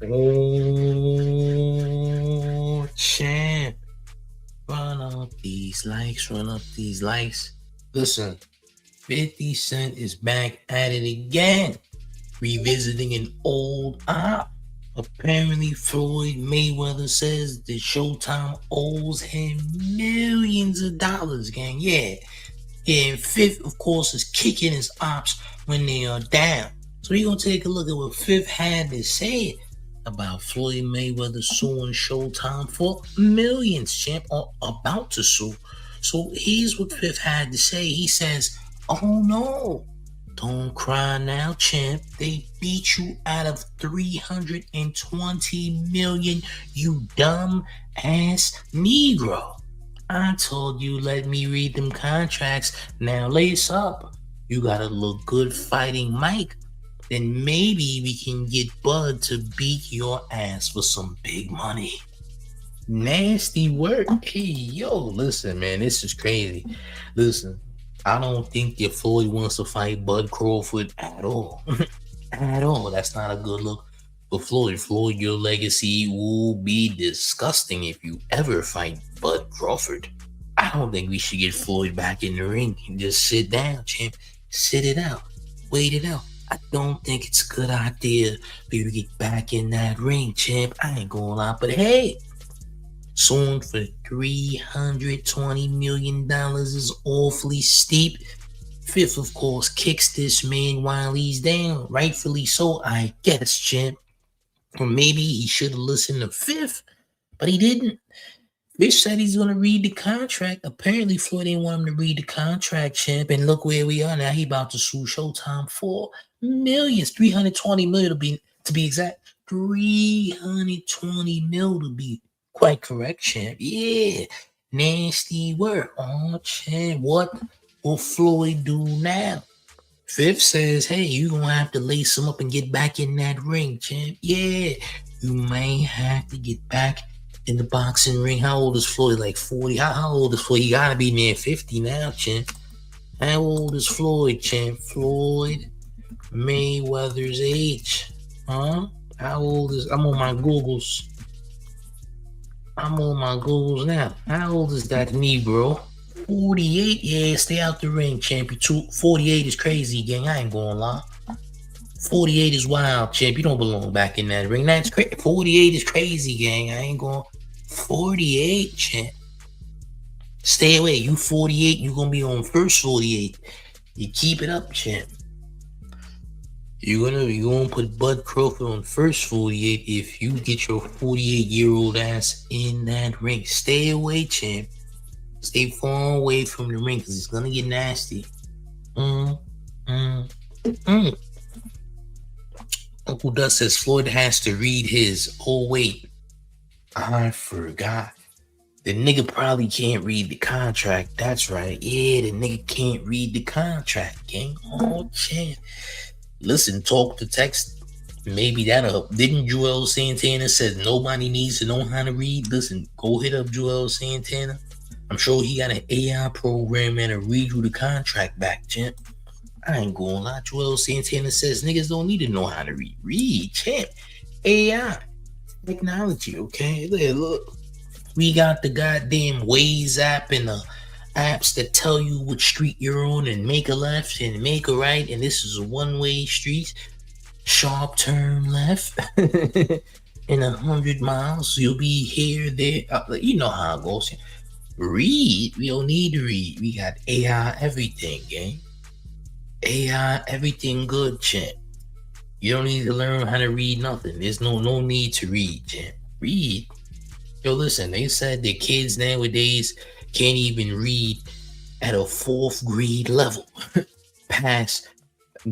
Oh, champ. Run up these likes, run up these likes. Listen, 50 Cent is back at it again, revisiting an old op. Apparently, Floyd Mayweather says that Showtime owes him millions of dollars, gang. Yeah, and Fifth, of course, is kicking his ops when they are down. So we're gonna take a look at what Fifth had to say about Floyd Mayweather suing Showtime for millions, champ, or about to sue. So here's what Fifth had to say. He says, "Oh no, don't cry now, champ. They beat you out of 320 million, you dumb ass Negro. I told you let me read them contracts. Now lace up. You gotta look good fighting Mike. Then maybe we can get Bud to beat your ass for some big money." Nasty work. Hey, yo, listen, man, this is crazy. Listen, I don't think that Floyd wants to fight Bud Crawford at all. At all. That's not a good look for Floyd. Floyd, your legacy will be disgusting if you ever fight Bud Crawford. I don't think we should get Floyd back in the ring and just sit down, champ. Sit it out. Wait it out. I don't think it's a good idea for you to get back in that ring, champ. I ain't gonna lie, but hey, suing for $320 million is awfully steep. Fifth, of course, kicks this man while he's down. Rightfully so, I guess, champ. Or maybe he should have listened to Fifth, but he didn't. Fifth said he's going to read the contract. Apparently, Floyd didn't want him to read the contract, champ. And look where we are now. He about to sue Showtime for millions. 320 million to be exact. 320 mil to be quite correct, champ. Yeah. Nasty work. Oh, champ. What will Floyd do now? Fifth says, hey, you're going to have to lace him up and get back in that ring, champ. Yeah. You may have to get back in the boxing ring. How old is Floyd? Like 40? How old is Floyd? He got to be near 50 now, champ. How old is Floyd, champ? Floyd Mayweather's age. Huh? How old is... I'm on my Googles. Now. How old is that Negro? 48? Yeah, stay out the ring, champ. 48 is crazy, gang. I ain't gonna lie. 48 is wild, champ. You don't belong back in that ring. That's crazy. 48 is crazy, gang. I ain't going... 48, champ. Stay away. You 48, you gonna be on first 48. You keep it up, champ. You're gonna put Bud Crawford on first 48 if you get your 48-year-old ass in that ring. Stay away, champ. Stay far away from the ring because it's gonna get nasty. Uncle Dust says Floyd has to read his. Oh wait, I forgot. The nigga probably can't read the contract. That's right. Yeah, the nigga can't read the contract, gang. Oh, champ. Listen, talk to text. Maybe that'll help. Didn't Joel Santana said nobody needs to know how to read? Listen, go hit up Joel Santana. I'm sure he got an AI program that'll read you the contract back, champ. I ain't gonna lie. Joel Santana says niggas don't need to know how to read. Read, champ. AI. Technology, okay? Look. We got the goddamn Waze app and the apps that tell you which street you're on and make a left and make a right. And this is a one-way street. Sharp turn left. In 100 miles, you'll be here, there. You know how it goes. Read. We don't need to read. We got AI everything, gang. AI everything good, champ. You don't need to learn how to read nothing. There's no need to read, champ. Read. Yo, listen, they said that kids nowadays can't even read at a 4th grade level. Past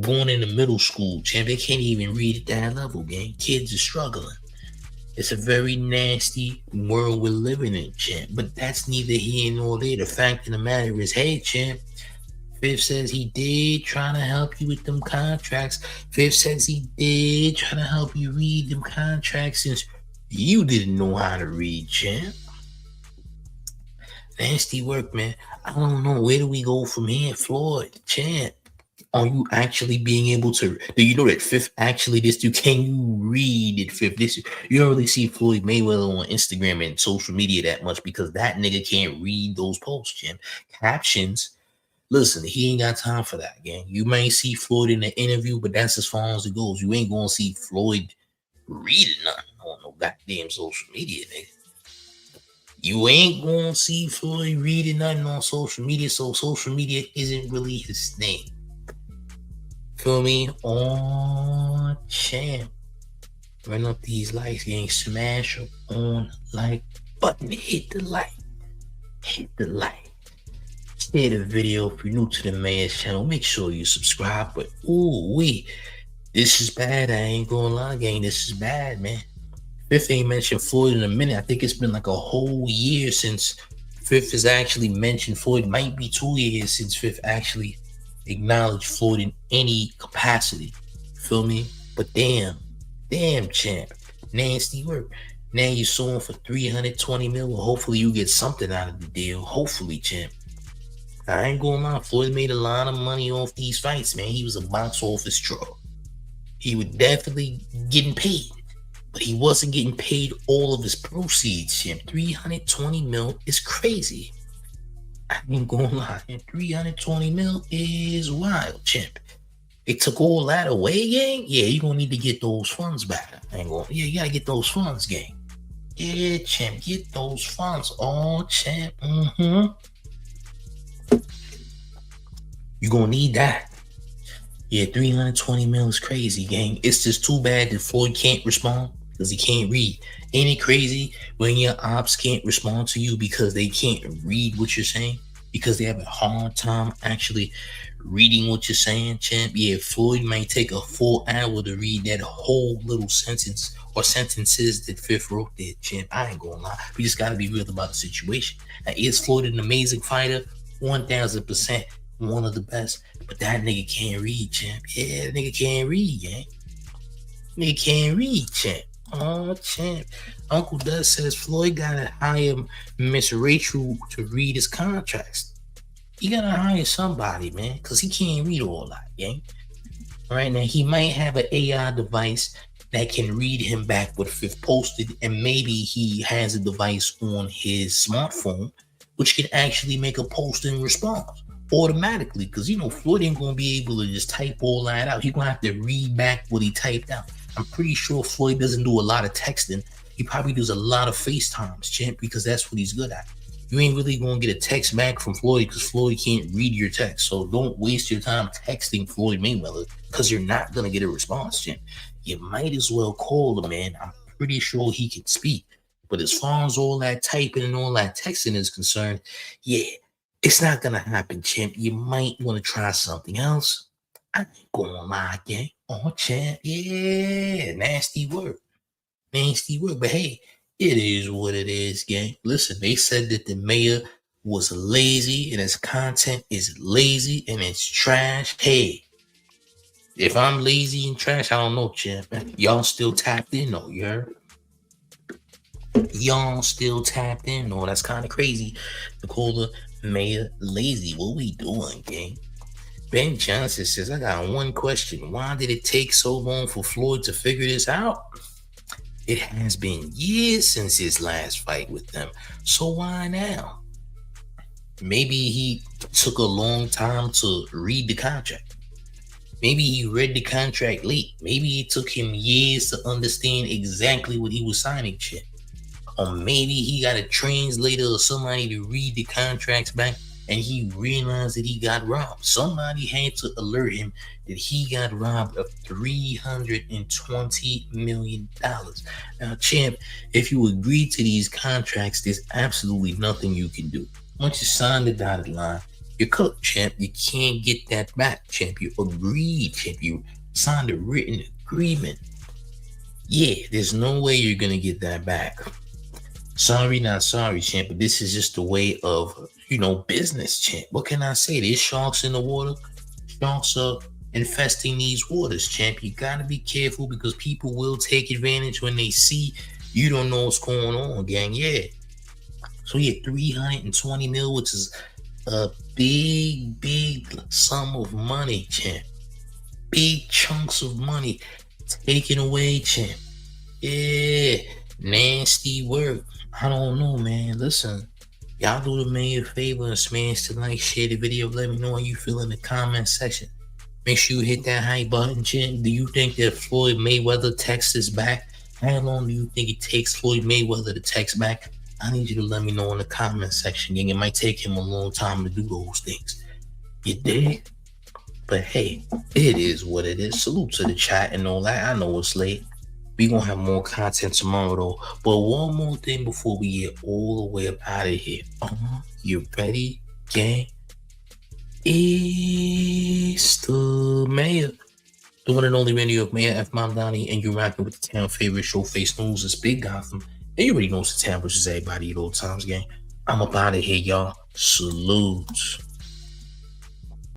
going into middle school, champ. They can't even read at that level, gang. Kids are struggling. It's a very nasty world we're living in, champ. But that's neither here nor there. The fact of the matter is, hey, champ, Fifth says he did try to help you with them contracts. Fifth says he did try to help you read them contracts since you didn't know how to read, champ. Nasty work, man. I don't know. Where do we go from here? Floyd, champ. Are you actually being able to? Do you know that Fifth actually this dude? Can you read it, Fifth? This you don't really see Floyd Mayweather on Instagram and social media that much because that nigga can't read those posts, Jim. Captions. Listen, he ain't got time for that, gang. You may see Floyd in the interview, but that's as far as it goes. You ain't gonna see Floyd reading nothing on no goddamn social media, nigga. You ain't gonna see Floyd reading nothing on social media, so social media isn't really his thing. Feel me? On champ. Run up these likes, gang. Smash on like button. Hit the like. Hit the like. Share the video. If you're new to the man's channel, make sure you subscribe. But ooh wee, this is bad. I ain't gonna lie, gang. This is bad, man. Fifth ain't mentioned Floyd in a minute. I think it's been like a whole year since Fifth has actually mentioned Floyd. Might be 2 years since Fifth actually acknowledged Floyd in any capacity. Feel me? But damn, champ, nasty work. Now you suing for 320 mil. Well, hopefully you get something out of the deal. Hopefully, champ. I ain't gonna lie, Floyd made a lot of money off these fights, man. He was a box office draw. He was definitely getting paid, but he wasn't getting paid all of his proceeds, champ. 320 mil is crazy. I ain't gonna lie, 320 mil is wild, champ. They took all that away, gang. Yeah, you gonna need to get those funds back. I ain't gonna. Yeah, you gotta get those funds, gang. Yeah, champ, get those funds. Oh, champ. You gonna need that. Yeah, 320 mil is crazy, gang. It's just too bad that Floyd can't respond because he can't read. Ain't it crazy when your ops can't respond to you because they can't read what you're saying? Because they have a hard time actually reading what you're saying, champ. Yeah, Floyd might take a full hour to read that whole little sentence or sentences that Fifth wrote there, champ. I ain't gonna lie. We just gotta be real about the situation. Now, is Floyd an amazing fighter? 1000%. One of the best. But that nigga can't read, champ. Yeah, that nigga can't read, gang. Nigga can't read, champ. Oh, champ. Uncle Dud says Floyd gotta hire Miss Rachel to read his contracts. You gotta hire somebody, man, because he can't read all that, gang. All right, now he might have an AI device that can read him back what Fifth posted, and maybe he has a device on his smartphone which can actually make a post and response automatically, because you know Floyd ain't gonna be able to just type all that out. He's gonna have to read back what he typed out. I'm pretty sure Floyd doesn't do a lot of texting. He probably does a lot of FaceTimes, champ, because that's what he's good at. You ain't really gonna get a text back from Floyd because Floyd can't read your text. So don't waste your time texting Floyd Mayweather because you're not gonna get a response, champ. You might as well call the man. I'm pretty sure he can speak. But as far as all that typing and all that texting is concerned, yeah, it's not gonna happen, champ. You might want to try something else. I ain't gonna lie, gang. Oh, champ, yeah, nasty work. Nasty work. But hey, it is what it is, gang. Listen, they said that the mayor was lazy and his content is lazy and it's trash. Hey, if I'm lazy and trash, I don't know, champ. Y'all still tapped in, though, you heard? Y'all still tapped in? No, that's kind of crazy to call the mayor lazy. What we doing, gang? Ben Johnson says, I got one question. Why did it take so long for Floyd to figure this out? It has been years since his last fight with them. So why now? Maybe he took a long time to read the contract. Maybe he read the contract late. Maybe it took him years to understand exactly what he was signing, shit. Or maybe he got a translator or somebody to read the contracts back and he realized that he got robbed. Somebody had to alert him that he got robbed of $320 million. Now, champ, if you agree to these contracts, there's absolutely nothing you can do. Once you sign the dotted line, you're cooked, champ. You can't get that back, champ. You agreed, champ. You signed a written agreement. Yeah, there's no way you're going to get that back. Sorry, not sorry, champ, but this is just the way of, business, champ. What can I say? There's sharks in the water. Sharks are infesting these waters, champ. You got to be careful because people will take advantage when they see you don't know what's going on, gang. Yeah. So, yeah, 320 mil, which is a big sum of money, champ. Big chunks of money taken away, champ. Yeah, nasty work. I don't know, man. Listen, y'all do me a favor and smash the like, share the video. Let me know how you feel in the comment section. Make sure you hit that hype button, champ. Do you think that Floyd Mayweather texts is back? How long do you think it takes Floyd Mayweather to text back? I need you to let me know in the comment section. Gang. It might take him a long time to do those things. You dig? But hey, it is what it is. Salute to the chat and all that. I know it's late. We gonna have more content tomorrow though. But one more thing before we get all the way up out of here. You ready, gang? It's the mayor. The one and only Randy of Mayor F. Mamdani, and you're rocking with the town favorite Showface News. It's Big Gotham. And you already know it's the town versus everybody at all times, gang. I'm up out of here, y'all. Salute.